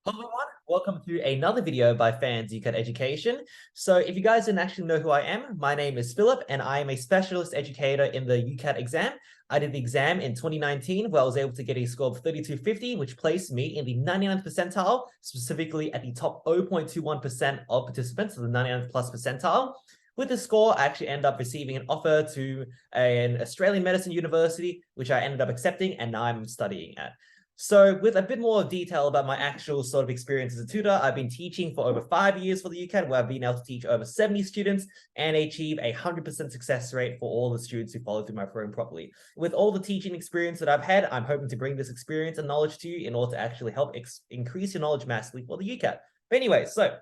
Hello everyone, welcome to another video by Fans UCAT Education. So if you guys didn't actually know who I am, my name is Philip and I am a specialist educator in the UCAT exam. I did the exam in 2019 where I was able to get a score of 3250, which placed me in the 99th percentile, specifically at the top 0.21% of participants, so the 99th plus percentile. With this score, I actually ended up receiving an offer to an Australian medicine university, which I ended up accepting and now I'm studying at. So with a bit more detail about my actual sort of experience as a tutor, I've been teaching for over 5 years for the UCAT, where I've been able to teach over 70 students and achieve a 100% success rate for all the students who follow through my program properly. With all the teaching experience that I've had, I'm hoping to bring this experience and knowledge to you in order to actually help increase your knowledge massively for the UCAT. But anyway, so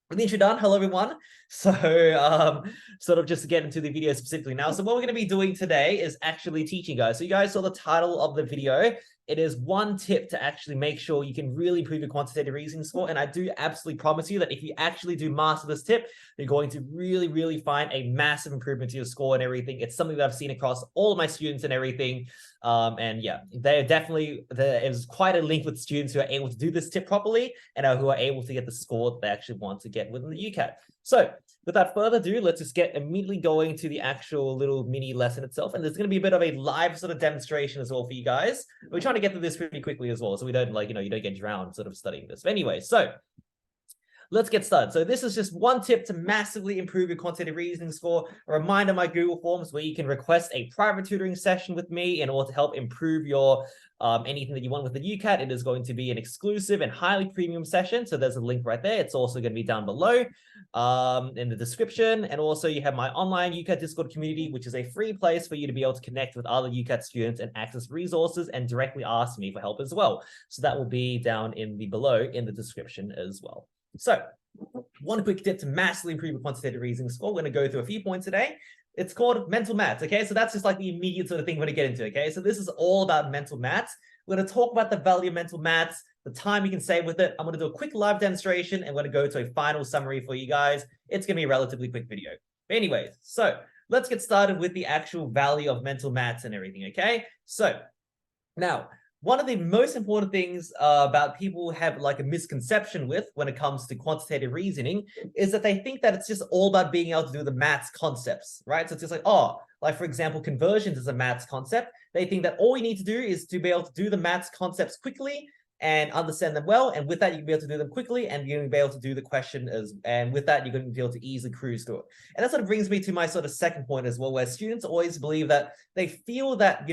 with the intro done, hello everyone. So sort of just to get into the video specifically now. So what we're going to be doing today is actually teaching guys. So you guys saw the title of the video. It is one tip to actually make sure you can really improve your quantitative reasoning score. And I do absolutely promise you that if you actually do master this tip, you're going to really find a massive improvement to your score and everything. It's something that I've seen across all of my students and everything. And yeah, there is quite a link with students who are able to do this tip properly and who are able to get the score that they actually want to get within the UCAT. So without further ado, let's just get immediately going to the actual little mini lesson itself. And there's going to be a bit of a live sort of demonstration as well for you guys. We're trying to get through this pretty quickly as well, so we don't you don't get drowned sort of studying this. But anyway, so let's get started. So this is just one tip to massively improve your quantitative reasoning score. A reminder, my Google Forms where you can request a private tutoring session with me in order to help improve your anything that you want with the UCAT. It is going to be an exclusive and highly premium session. So there's a link right there. It's also going to be down below in the description. And also you have my online UCAT Discord community, which is a free place for you to be able to connect with other UCAT students and access resources and directly ask me for help as well. So that will be down in the below in the description as well. So one quick tip to massively improve your quantitative reasoning score. We're going to go through a few points today. It's called mental maths, okay? So that's just like the immediate sort of thing we're going to get into, okay? So this is all about mental maths. We're going to talk about the value of mental maths, the time you can save with it. I'm going to do a quick live demonstration and we're going to go to a final summary for you guys. It's going to be a relatively quick video. But anyways, so let's get started with the actual value of mental maths and everything, okay? So now, one of the most important things about people have like a misconception with when it comes to quantitative reasoning is that they think that it's just all about being able to do the maths concepts, right? So it's just like, oh, like for example, conversions is a maths concept. They think that all you need to do is to be able to do the maths concepts quickly and understand them well. And with that, you can be able to do them quickly and you're going to be able to do the question and with that, you're going to be able to easily cruise through it. And that sort of brings me to my sort of second point as well, where students always believe that they feel that,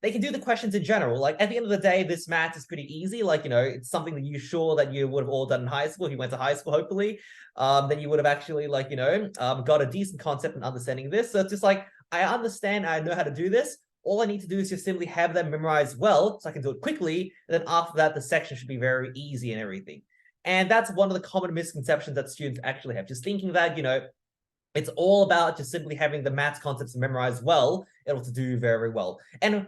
they can do the questions in general. Like at the end of the day, this math is pretty easy. Like, it's something that you're sure that you would have all done in high school. If you went to high school, hopefully, then you would have actually got a decent concept and understanding this. So it's just like, I understand, I know how to do this. All I need to do is just simply have them memorized well so I can do it quickly. And then after that, the section should be very easy and everything. And that's one of the common misconceptions that students actually have. Just thinking that, it's all about just simply having the maths concepts memorized well in order to do very well. And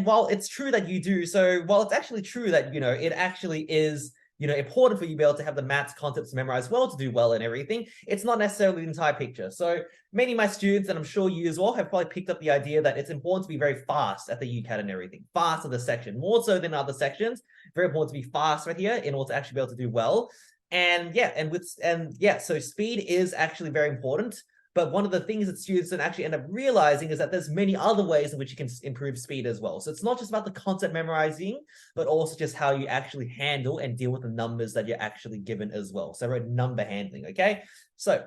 while it's true that you do, so while it's actually true that, it actually is important for you to be able to have the maths concepts memorized well to do well and everything, it's not necessarily the entire picture. So many of my students, and I'm sure you as well, have probably picked up the idea that it's important to be very fast at the UCAT and everything. Fast at the section, more so than other sections. Very important to be fast right here in order to actually be able to do well. And so speed is actually very important. But one of the things that students don't actually end up realizing is that there's many other ways in which you can improve speed as well. So it's not just about the concept memorizing, but also just how you actually handle and deal with the numbers that you're actually given as well. So I wrote number handling, okay? So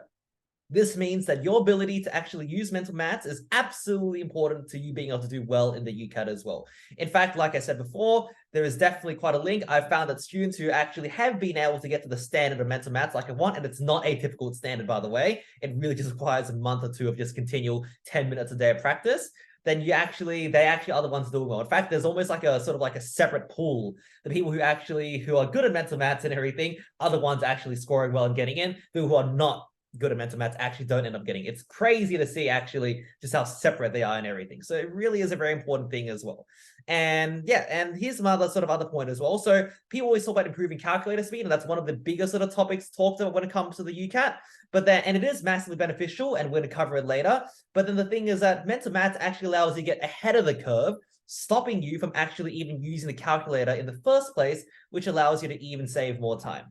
this means that your ability to actually use mental maths is absolutely important to you being able to do well in the UCAT as well. In fact, like I said before, there is definitely quite a link. I've found that students who actually have been able to get to the standard of mental maths like I want, and it's not a typical standard, by the way, it really just requires a month or two of just continual 10 minutes a day of practice, then they actually are the ones doing well. In fact, there's almost like a sort of like a separate pool. The people who are good at mental maths and everything are the ones actually scoring well and getting in. People who are not good at mental maths actually don't end up getting. It's crazy to see actually just how separate they are and everything. So it really is a very important thing as well. And yeah, and here's some other point as well. So people always talk about improving calculator speed, and that's one of the biggest sort of topics talked about when it comes to the UCAT. And it is massively beneficial, and we're going to cover it later. But then the thing is that mental maths actually allows you to get ahead of the curve stopping you from actually even using the calculator in the first place, which allows you to even save more time.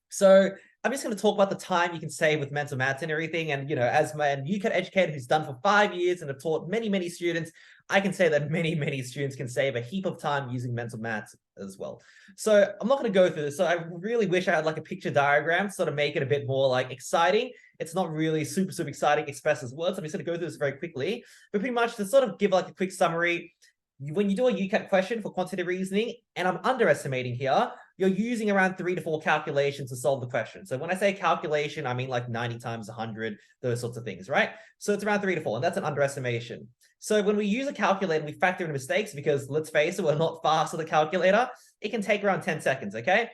So I'm just going to talk about the time you can save with mental maths and everything. And, as my UCAT educator who's done for 5 years and have taught many, many students, I can say that many, many students can save a heap of time using mental maths as well. So I'm not going to go through this. So I really wish I had like a picture diagram to sort of make it a bit more like exciting. It's not really super, super exciting expressed as words. I'm just going to go through this very quickly. But pretty much to sort of give like a quick summary, when you do a UCAT question for quantitative reasoning, and I'm underestimating here, you're using around 3 to 4 calculations to solve the question. So when I say calculation, I mean like 90 times 100, those sorts of things, right? So it's around 3 to 4, and that's an underestimation. So when we use a calculator, we factor in mistakes because let's face it, we're not fast with a calculator. It can take around 10 seconds, okay?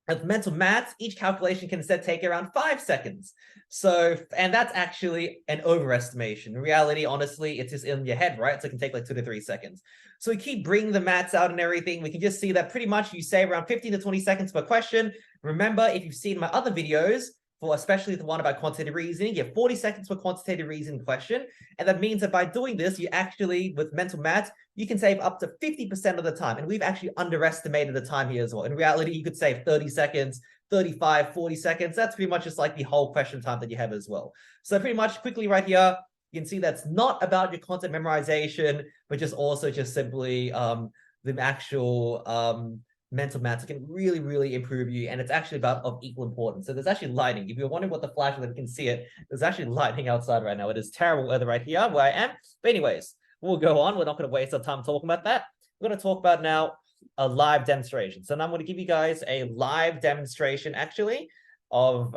With mental maths, each calculation can instead take around 5 seconds. So, and that's actually an overestimation. In reality, honestly, it's just in your head, right? So it can take like 2 to 3 seconds. So we keep bringing the maths out and everything. We can just see that pretty much you save around 15 to 20 seconds per question. Remember, if you've seen my other videos, for especially the one about quantitative reasoning, you have 40 seconds per quantitative reasoning question. And that means that by doing this, you actually, with mental maths, you can save up to 50% of the time. And we've actually underestimated the time here as well. In reality, you could save 30 seconds, 35, 40 seconds. That's pretty much just like the whole question time that you have as well. So pretty much quickly right here, you can see that's not about your content memorization, but just also just simply the actual mental maths can really, really improve you. And it's actually about of equal importance. So there's actually lighting. If you're wondering what the flash is, you can see it. There's actually lighting outside right now. It is terrible weather right here where I am. But anyways, we'll go on. We're not going to waste our time talking about that. We're going to talk about now a live demonstration. So now I'm going to give you guys a live demonstration actually of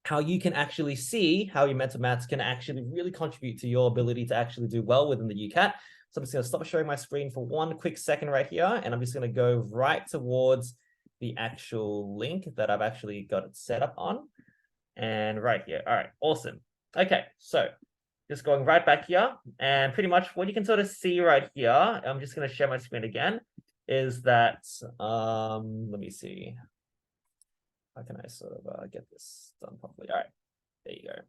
how you can actually see how your mental maths can actually really contribute to your ability to actually do well within the UCAT. So I'm just going to stop sharing my screen for one quick second right here. And I'm just going to go right towards the actual link that I've actually got it set up on. And right here. All right, awesome. Okay, so just going right back here. And pretty much what you can sort of see right here, I'm just going to share my screen again, is that, let me see. How can I sort of get this done properly? All right, there you go.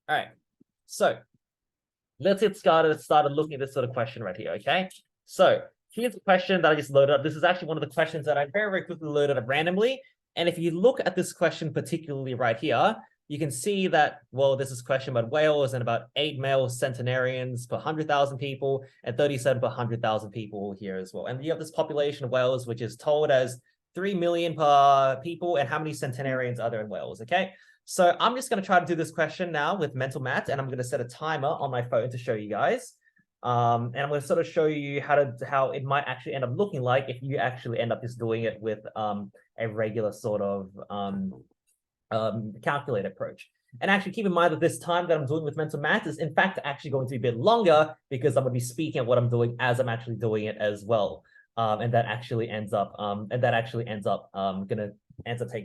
All right, so let's get started looking at this sort of question right here, okay? So here's a question that I just loaded up. This is actually one of the questions that I very, very quickly loaded up randomly. And if you look at this question particularly right here, you can see that, well, this is a question about whales and about 8 male centenarians per 100,000 people and 37 per 100,000 people here as well. And you have this population of whales, which is told as 3 million per people, and how many centenarians are there in Wales, okay? So I'm just going to try to do this question now with mental maths, and I'm going to set a timer on my phone to show you guys. And I'm going to sort of show you how it might actually end up looking like if you actually end up just doing it with a regular sort of calculator approach. And actually keep in mind that this time that I'm doing with mental maths is in fact actually going to be a bit longer because I'm going to be speaking of what I'm doing as I'm actually doing it as well. And that actually ends up taking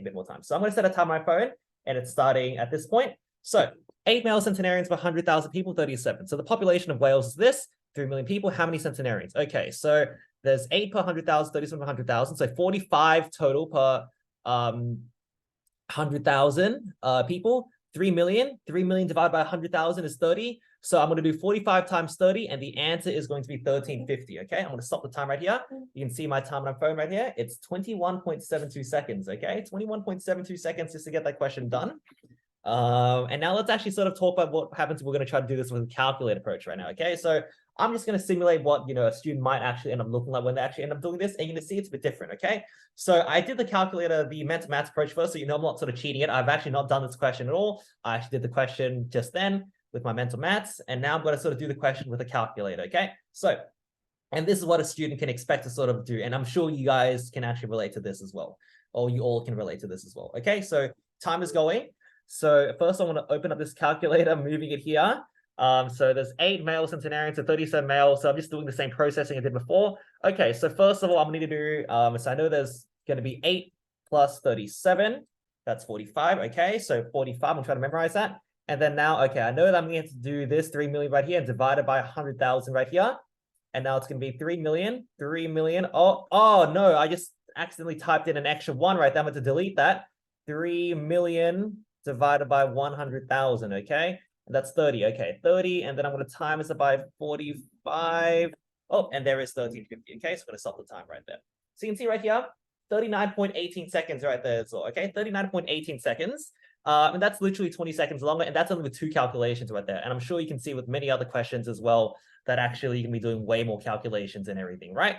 a bit more time. So I'm going to set a timer on my phone, and it's starting at this point. So 8 male centenarians per 100,000 people, 37. So the population of Wales is this, 3 million people. How many centenarians? Okay, so there's 8 per 100,000, 37 per 100,000. So 45 total per 100,000 people. 3 million divided by 100,000 is 30. So I'm going to do 45 times 30, and the answer is going to be 1350, okay? I'm going to stop the time right here. You can see my time on my phone right here. It's 21.72 seconds, okay? 21.72 seconds just to get that question done. And now let's actually sort of talk about what happens if we're going to try to do this with a calculator approach right now, okay? So I'm just going to simulate what, a student might actually end up looking like when they actually end up doing this, and you're going to see it's a bit different, okay? So I did the calculator, the mental maths approach first, so I'm not sort of cheating it. I've actually not done this question at all. I actually did the question just then with my mental maths, and now I'm going to sort of do the question with a calculator, okay? So, and this is what a student can expect to sort of do, and I'm sure you guys can actually relate to this as well, or you all can relate to this as well, okay? So time is going. So first I want to open up this calculator, moving it here. So there's 8 male centenarians to 37 male. So I'm just doing the same processing I did before. Okay, so first of all, I'm going to need to do, so I know there's going to be 8 plus 37. That's 45. Okay, so 45, I'm going to try to memorize that. And then now, okay, I know that I'm going to have to do this 3 million right here and divide it by 100,000 right here. And now it's going to be 3 million. Oh no, I just accidentally typed in an extra 1 right there. I'm going to delete that. 3 million divided by 100,000, okay? and that's 30. Okay, 30, and then I'm going to time this by 45. Oh, and there is 1350. Okay, so I'm going to stop the time right there. So you can see right here, 39.18 seconds right there as well. Okay, 39.18 seconds. And that's literally 20 seconds longer, and that's only with 2 calculations right there. And I'm sure you can see with many other questions as well that actually you can be doing way more calculations and everything, right?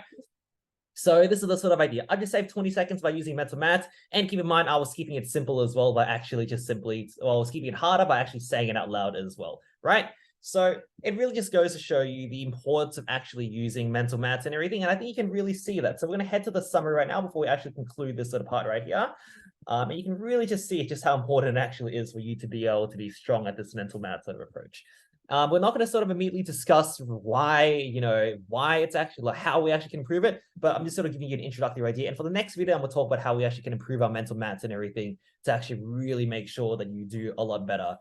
So this is the sort of idea. I just saved 20 seconds by using mental math, and keep in mind, I was keeping it simple as well by actually just simply, well, I was keeping it harder by actually saying it out loud as well, right? So it really just goes to show you the importance of actually using mental maths and everything. And I think you can really see that. So we're going to head to the summary right now before we actually conclude this sort of part right here. And you can really just see just how important it actually is for you to be able to be strong at this mental math sort of approach. We're not going to sort of immediately discuss why, why it's actually, like how we actually can improve it, but I'm just sort of giving you an introductory idea. And for the next video, I'm going to talk about how we actually can improve our mental maths and everything to actually really make sure that you do a lot better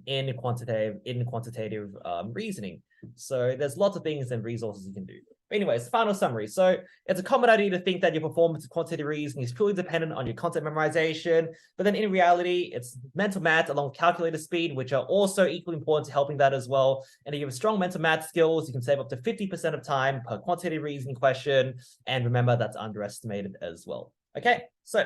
in quantitative reasoning. So there's lots of things and resources you can do. But anyways, final summary. So it's a common idea to think that your performance in quantitative reasoning is purely dependent on your content memorization, but then in reality, it's mental math along with calculator speed, which are also equally important to helping that as well. And if you have strong mental math skills, you can save up to 50% of time per quantitative reasoning question. And remember, that's underestimated as well. Okay, so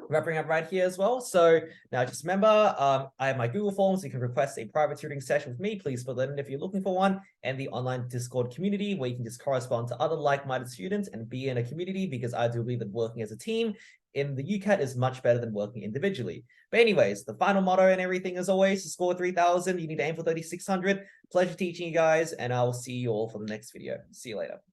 wrapping up right here as well. So now just remember, I have my Google Forms. You can request a private tutoring session with me. Please fill that in if you're looking for one. And the online Discord community where you can just correspond to other like-minded students and be in a community, because I do believe that working as a team in the UCAT is much better than working individually. But anyways, the final motto and everything as always, to score 3,000, you need to aim for 3,600. Pleasure teaching you guys, and I will see you all for the next video. See you later.